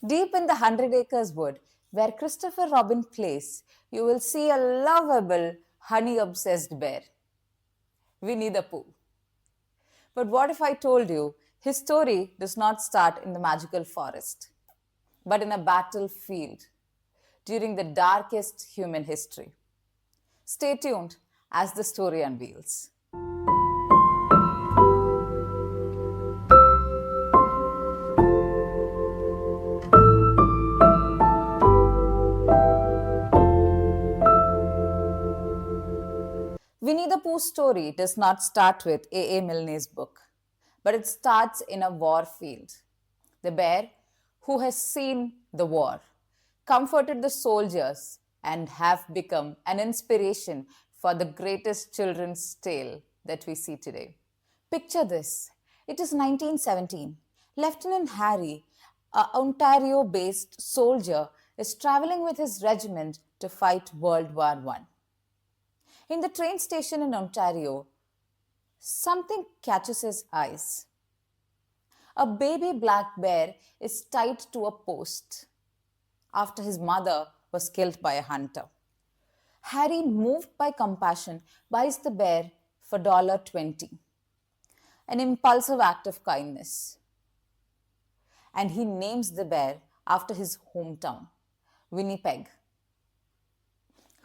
Deep in the Hundred Acres Wood, where Christopher Robin plays, you will see a lovable, honey obsessed bear, Winnie the Pooh. But what if I told you his story does not start in the magical forest, but in a battlefield during the darkest human history? Stay tuned as the story unveils. Winnie the Pooh's story does not start with A. Milne's book, but it starts in a war field. The bear, who has seen the war, comforted the soldiers, and have become an inspiration for the greatest children's tale that we see today. Picture this. It is 1917. Lieutenant Harry, an Ontario based soldier, is traveling with his regiment to fight World War I. In the train station in Ontario, something catches his eyes. A baby black bear is tied to a post after his mother was killed by a hunter. Harry, moved by compassion, buys the bear for $20, an impulsive act of kindness. And he names the bear after his hometown, Winnipeg.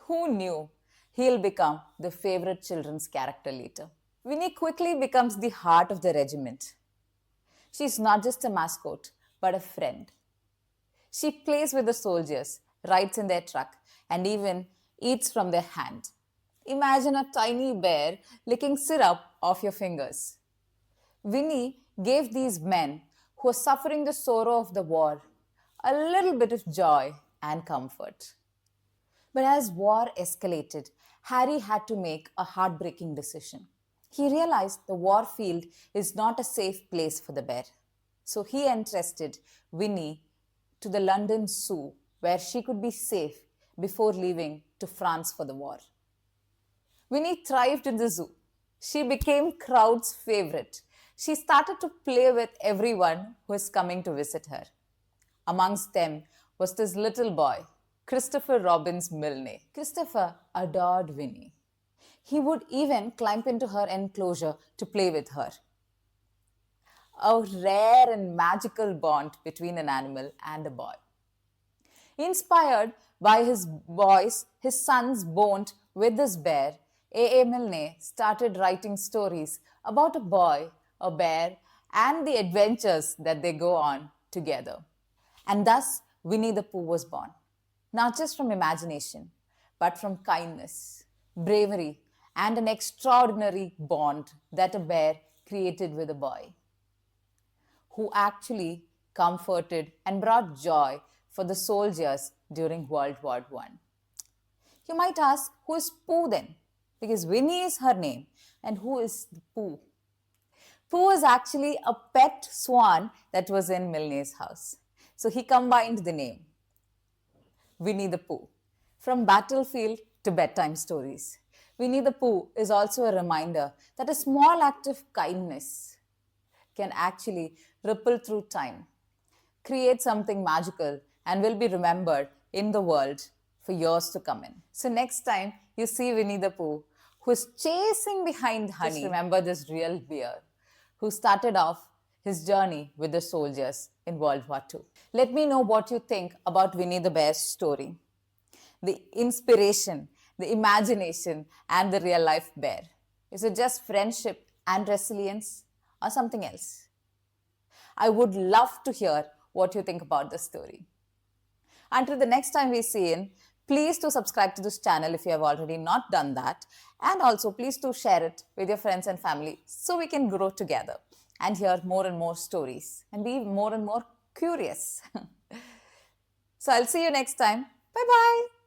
Who knew he'll become the favorite children's character later? Winnie quickly becomes the heart of the regiment. She's not just a mascot, but a friend. She plays with the soldiers, rides in their truck, and even eats from their hand. Imagine a tiny bear licking syrup off your fingers. Winnie gave these men who were suffering the sorrow of the war a little bit of joy and comfort. But as war escalated, Harry had to make a heartbreaking decision. He realized the war field is not a safe place for the bear. So he entrusted Winnie to the London Zoo, where she could be safe before leaving to France for the war. Winnie thrived in the zoo. She became crowds' favorite. She started to play with everyone who was coming to visit her. Amongst them was this little boy, Christopher Robin's Milne. Christopher adored Winnie. He would even climb into her enclosure to play with her. A rare and magical bond between an animal and a boy. Inspired by his son's bond with this bear, A. Milne started writing stories about a boy, a bear, and the adventures that they go on together. And thus, Winnie the Pooh was born. Not just from imagination, but from kindness, bravery, and an extraordinary bond that a bear created with a boy, who actually comforted and brought joy for the soldiers during World War I. You might ask, who is Pooh then? Because Winnie is her name. And who is Pooh? Pooh is actually a pet swan that was in Milne's house. So he combined the name, Winnie the Pooh. From battlefield to bedtime stories, Winnie the Pooh is also a reminder that a small act of kindness can actually ripple through time, create something magical, and will be remembered in the world for years to come in. So next time you see Winnie the Pooh, who is chasing behind honey, just remember this real bear who started off his journey with the soldiers in World War II. Let me know what you think about Winnie the Bear's story, the inspiration, the imagination, and the real life bear. Is it just friendship and resilience or something else? I would love to hear what you think about this story. Until the next time we see in, please do subscribe to this channel if you have already not done that. And also please do share it with your friends and family so we can grow together and hear more and more stories and be more and more curious. So I'll see you next time. Bye-bye.